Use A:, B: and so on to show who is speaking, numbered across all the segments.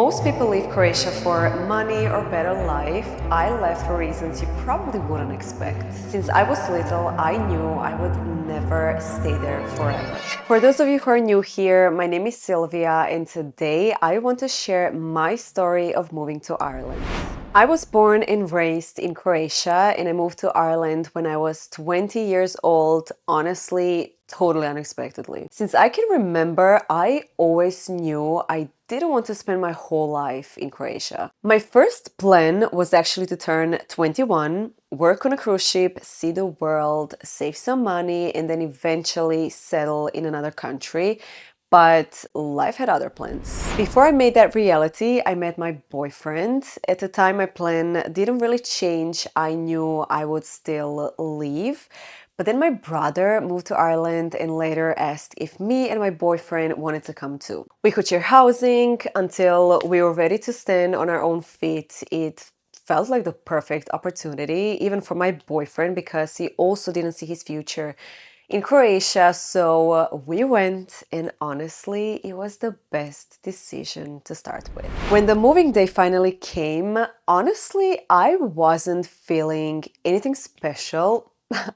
A: Most people leave Croatia for money or better life. I left for reasons you probably wouldn't expect. Since I was little, I knew I would never stay there forever. For those of you who are new here, my name is Sylvia, and today I want to share my story of moving to Ireland. I was born and raised in Croatia, and I moved to Ireland when I was 20 years old, honestly, totally unexpectedly. Since I can remember, I always knew I didn't want to spend my whole life in Croatia. My first plan was actually to turn 21, work on a cruise ship, see the world, save some money, and then eventually settle in another country. But life had other plans. Before I made that reality, I met my boyfriend. At the time, my plan didn't really change. I knew I would still leave. But then my brother moved to Ireland and later asked if me and my boyfriend wanted to come too. We could share housing until we were ready to stand on our own feet. It felt like the perfect opportunity, even for my boyfriend, because he also didn't see his future in Croatia, so we went, and honestly, it was the best decision to start with. When the moving day finally came, honestly, I wasn't feeling anything special.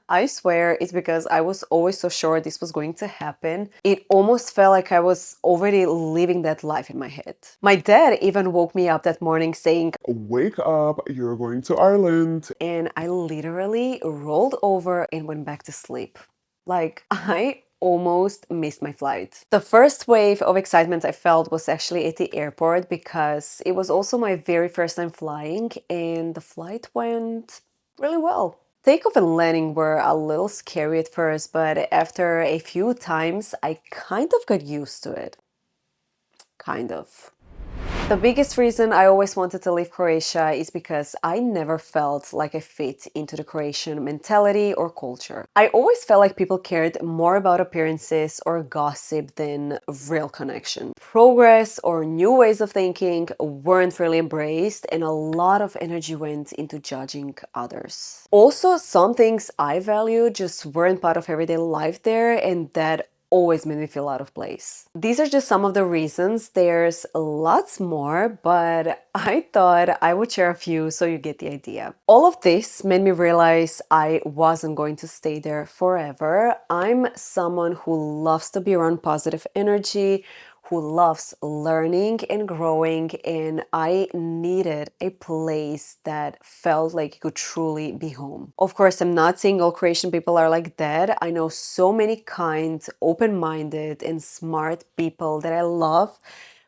A: I swear it's because I was always so sure this was going to happen. It almost felt like I was already living that life in my head. My dad even woke me up that morning saying,
B: "Wake up, you're going to Ireland."
A: and I literally rolled over and went back to sleep. Like, I almost missed my flight. The first wave of excitement I felt was actually at the airport because it was also my very first time flying and the flight went really well. Takeoff and landing were a little scary at first, but after a few times, I kind of got used to it. Kind of. The biggest reason I always wanted to leave Croatia is because I never felt like I fit into the Croatian mentality or culture. I always felt like people cared more about appearances or gossip than real connection. Progress or new ways of thinking weren't really embraced, and a lot of energy went into judging others. Also, some things I value just weren't part of everyday life there, and that always made me feel out of place. These are just some of the reasons. There's lots more, but I thought I would share a few so you get the idea. All of this made me realize I wasn't going to stay there forever. I'm someone who loves to be around positive energy, who loves learning and growing, and I needed a place that felt like it could truly be home. Of course, I'm not saying all Croatian people are like that. I know so many kind, open-minded, and smart people that I love,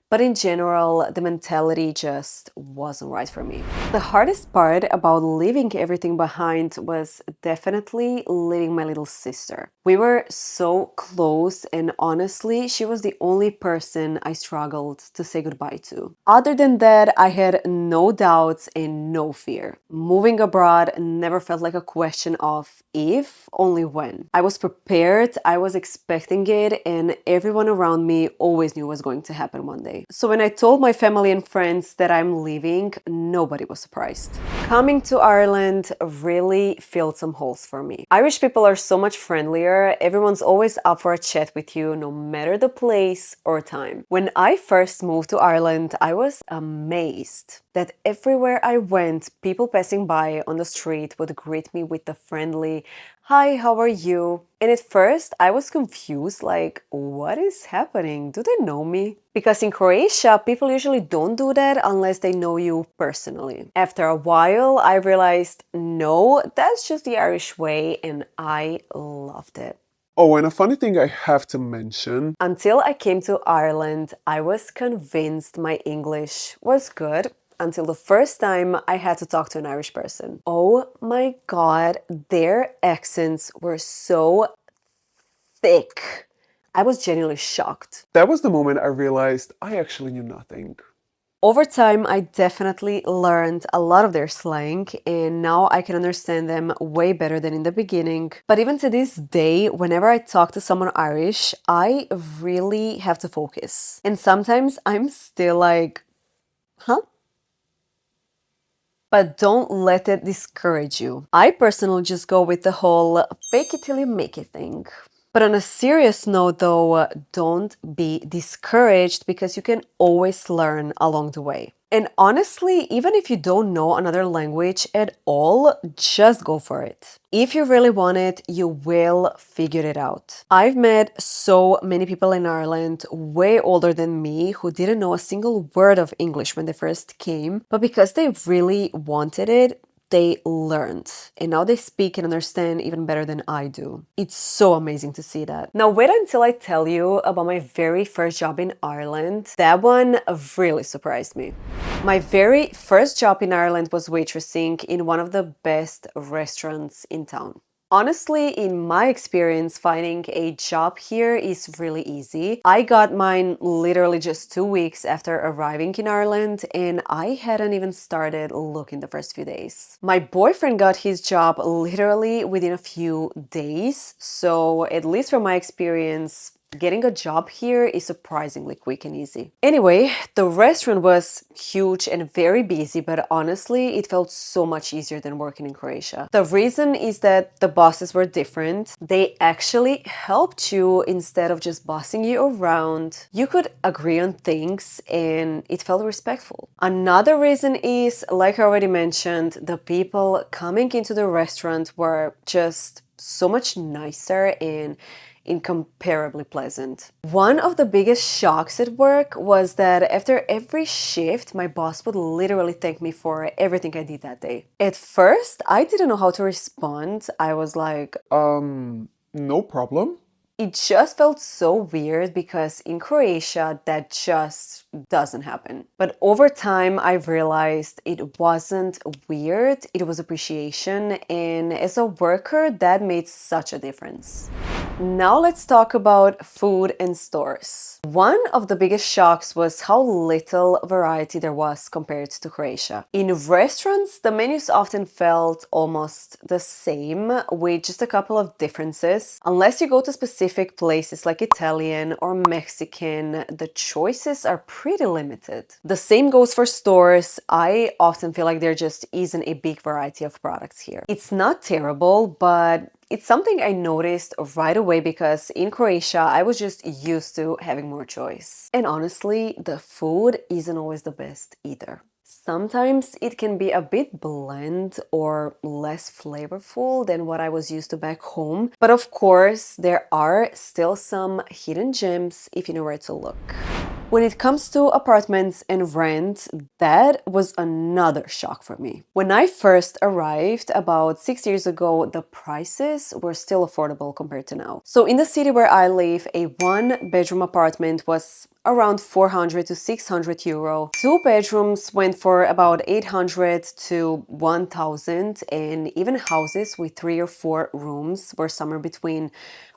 A: but in general, the mentality just wasn't right for me. The hardest part about leaving everything behind was definitely leaving my little sister. We were so close, and honestly, she was the only person I struggled to say goodbye to. Other than that, I had no doubts and no fear. Moving abroad never felt like a question of if, only when. I was prepared, I was expecting it, and everyone around me always knew it was going to happen one day. So when I told my family and friends that I'm leaving, nobody was surprised. Coming to Ireland really filled some holes for me. Irish people are so much friendlier. Everyone's always up for a chat with you, no matter the place or time. When I first moved to Ireland, I was amazed that everywhere I went, people passing by on the street would greet me with the friendly, "Hi, how are you?" And at first, I was confused, like, what is happening? Do they know me? Because in Croatia, people usually don't do that unless they know you personally. After a while, I realized, no, that's just the Irish way, and I loved it.
B: Oh, and a funny thing I have to mention.
A: Until I came to Ireland, I was convinced my English was good until the first time I had to talk to an Irish person. Oh my God, their accents were so thick. I was genuinely shocked.
B: That was the moment I realized I actually knew nothing.
A: Over time, I definitely learned a lot of their slang, and now I can understand them way better than in the beginning. But even to this day, whenever I talk to someone Irish, I really have to focus. And sometimes I'm still like, huh? But don't let it discourage you. I personally just go with the whole fake it till you make it thing. But on a serious note, though, don't be discouraged because you can always learn along the way. And honestly, even if you don't know another language at all, just go for it. If you really want it, you will figure it out. I've met so many people in Ireland way older than me who didn't know a single word of English when they first came, but because they really wanted it, they learned, and now they speak and understand even better than I do. It's so amazing to see that. Now wait until I tell you about my very first job in Ireland. That one really surprised me. My very first job in Ireland was waitressing in one of the best restaurants in town. Honestly, in my experience, finding a job here is really easy. I got mine literally just 2 weeks after arriving in Ireland, and I hadn't even started looking the first few days. My boyfriend got his job literally within a few days, so at least from my experience, getting a job here is surprisingly quick and easy. Anyway, the restaurant was huge and very busy, but honestly, it felt so much easier than working in Croatia. The reason is that the bosses were different. They actually helped you instead of just bossing you around. You could agree on things and it felt respectful. Another reason is, like I already mentioned, the people coming into the restaurant were just so much nicer and incomparably pleasant. One of the biggest shocks at work was that after every shift, my boss would literally thank me for everything I did that day. At first, I didn't know how to respond. I was like,
B: No problem.
A: it just felt so weird because in Croatia, that just doesn't happen. But over time, I realized it wasn't weird, it was appreciation. And as a worker, that made such a difference. Now let's talk about food and stores. One of the biggest shocks was how little variety there was compared to Croatia. In restaurants, the menus often felt almost the same, with just a couple of differences. Unless you go to specific places like Italian or Mexican, the choices are pretty limited. The same goes for stores. I often feel like there just isn't a big variety of products here. It's not terrible, but it's something I noticed right away because in Croatia, I was just used to having more choice. And honestly, the food isn't always the best either. Sometimes it can be a bit bland or less flavorful than what I was used to back home. But of course, there are still some hidden gems if you know where to look. When it comes to apartments and rent, that was another shock for me. When I first arrived about 6 years ago, the prices were still affordable compared to now. So in the city where I live, a one-bedroom apartment was around 400 to 600 euro. Two bedrooms went for about 800 to 1000, and even houses with 3 or 4 rooms were somewhere between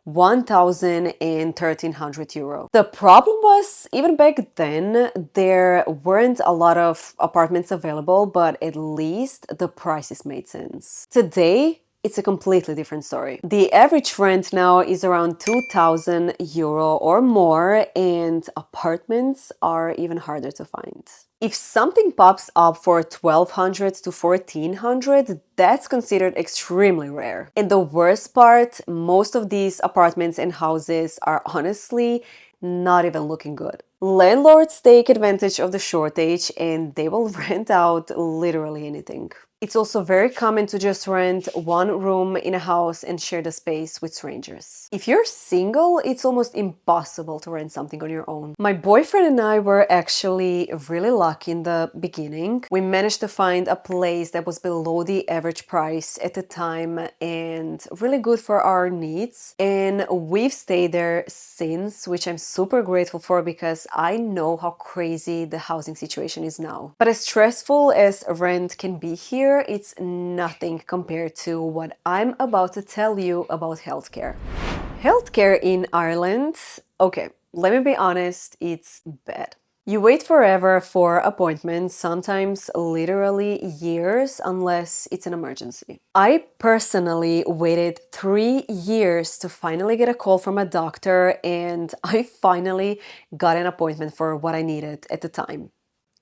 A: 1000 and 1300 euro. The problem was, even back then, there weren't a lot of apartments available, but at least the prices made sense. Today, it's a completely different story. The average rent now is around 2000 euro or more, and apartments are even harder to find. If something pops up for 1200 to 1400, that's considered extremely rare. And the worst part, most of these apartments and houses are honestly not even looking good. Landlords take advantage of the shortage and they will rent out literally anything. It's also very common to just rent one room in a house and share the space with strangers. If you're single, it's almost impossible to rent something on your own. My boyfriend and I were actually really lucky in the beginning. We managed to find a place that was below the average price at the time and really good for our needs. And we've stayed there since, which I'm super grateful for because I know how crazy the housing situation is now. But as stressful as rent can be here, it's nothing compared to what I'm about to tell you about healthcare. Healthcare in Ireland, okay, let me be honest, it's bad. You wait forever for appointments, sometimes literally years, unless it's an emergency. I personally waited 3 years to finally get a call from a doctor, and I finally got an appointment for what I needed at the time.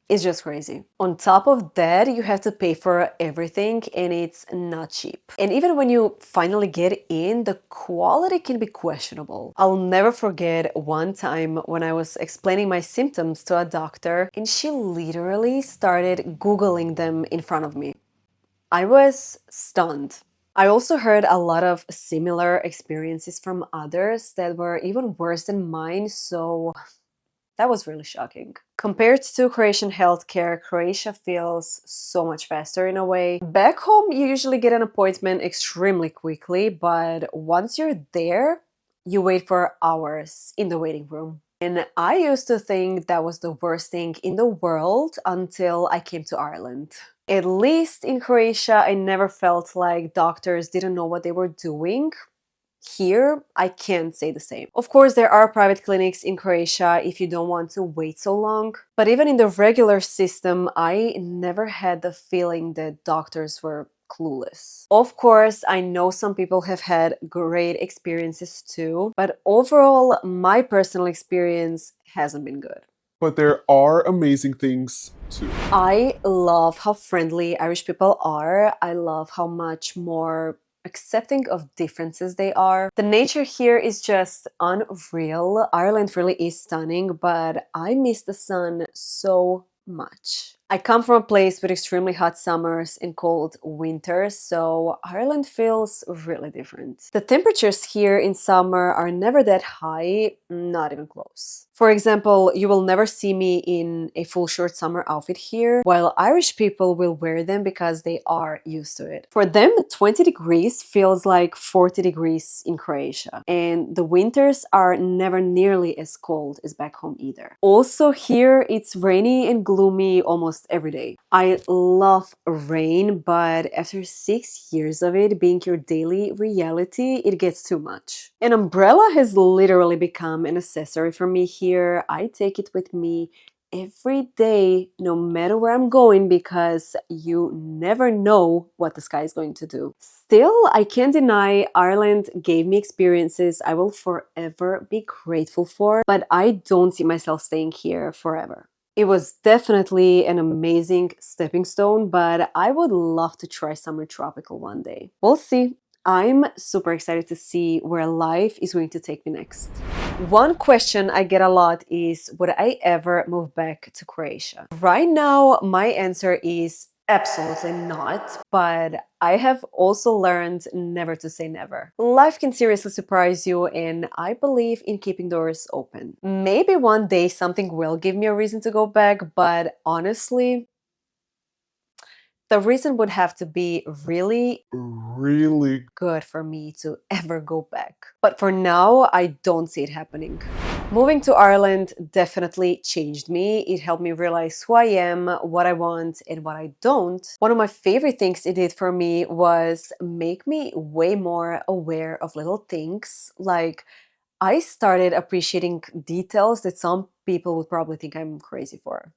A: It's just crazy. On top of that, you have to pay for everything and it's not cheap. And even when you finally get in, the quality can be questionable. I'll never forget one time when I was explaining my symptoms to a doctor and she literally started Googling them in front of me. I was stunned. I also heard a lot of similar experiences from others that were even worse than mine, so that was really shocking. Compared to Croatian healthcare, Croatia feels so much faster in a way. Back home, you usually get an appointment extremely quickly, but once you're there, you wait for hours in the waiting room. And I used to think that was the worst thing in the world until I came to Ireland. At least in Croatia, I never felt like doctors didn't know what they were doing. Here, I can't say the same. Of course, there are private clinics in Croatia if you don't want to wait so long. But even in the regular system, I never had the feeling that doctors were clueless. Of course, I know some people have had great experiences too, but overall, my personal experience hasn't been good.
B: But there are amazing things too.
A: I love how friendly Irish people are. I love how much more accepting of differences they are. The nature here is just unreal. Ireland really is stunning, but I miss the sun so much. I come from a place with extremely hot summers and cold winters, so Ireland feels really different. The temperatures here in summer are never that high, not even close. For example, you will never see me in a full short summer outfit here, while Irish people will wear them because they are used to it. For them, 20 degrees feels like 40 degrees in Croatia, and the winters are never nearly as cold as back home either. Also, here it's rainy and gloomy almost every day. I love rain, but after 6 years of it being your daily reality, it gets too much. An umbrella has literally become an accessory for me here. I take it with me every day, no matter where I'm going, because you never know what the sky is going to do. Still, I can't deny Ireland gave me experiences I will forever be grateful for, but I don't see myself staying here forever. It was definitely an amazing stepping stone, but I would love to try somewhere tropical one day. We'll see. I'm super excited to see where life is going to take me next. One question I get a lot is, would I ever move back to Croatia? Right now, my answer is absolutely not, but I have also learned never to say never. Life can seriously surprise you, and I believe in keeping doors open. Maybe one day something will give me a reason to go back, but honestly, the reason would have to be really good for me to ever go back. But for now, I don't see it happening. Moving to Ireland definitely changed me. It helped me realize who I am, what I want, and what I don't. One of my favorite things it did for me was make me way more aware of little things. Like, I started appreciating details that some people would probably think I'm crazy for.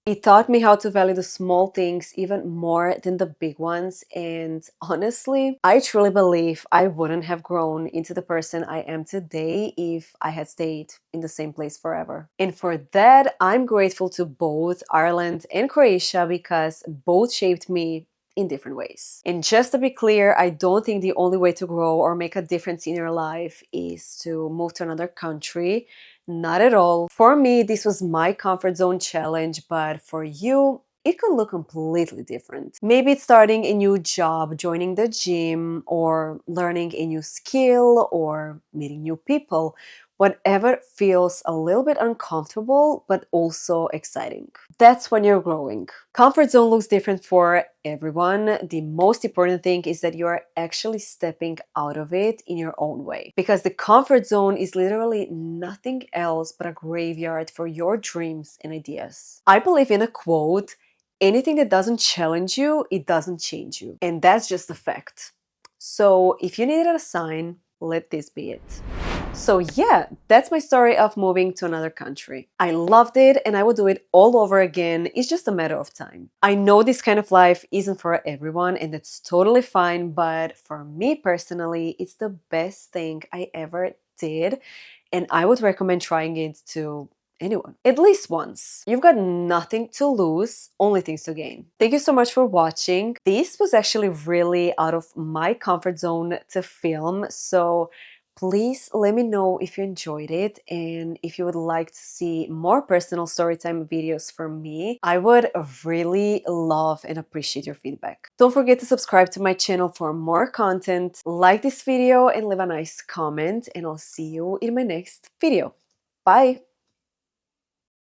A: It taught me how to value the small things even more than the big ones. And honestly, I truly believe I wouldn't have grown into the person I am today if I had stayed in the same place forever. And for that, I'm grateful to both Ireland and Croatia because both shaped me in different ways. And just to be clear, I don't think the only way to grow or make a difference in your life is to move to another country. Not at all. For me, this was my comfort zone challenge, but for you, it could look completely different. Maybe it's starting a new job, joining the gym, or learning a new skill, or meeting new people. Whatever feels a little bit uncomfortable, but also exciting. That's when you're growing. Comfort zone looks different for everyone. The most important thing is that you are actually stepping out of it in your own way. Because the comfort zone is literally nothing else but a graveyard for your dreams and ideas. I believe in a quote, anything that doesn't challenge you, it doesn't change you. And that's just a fact. So if you needed a sign, let this be it. So yeah, that's my story of moving to another country. I loved it and I would do it all over again. It's just a matter of time. I know this kind of life isn't for everyone and that's totally fine, but for me personally, it's the best thing I ever did and I would recommend trying it to anyone. At least once. You've got nothing to lose, only things to gain. Thank you so much for watching. This was actually really out of my comfort zone to film, so please let me know if you enjoyed it and if you would like to see more personal storytime videos from me. I would really love and appreciate your feedback. Don't forget to subscribe to my channel for more content, like this video and leave a nice comment, and I'll see you in my next video. Bye!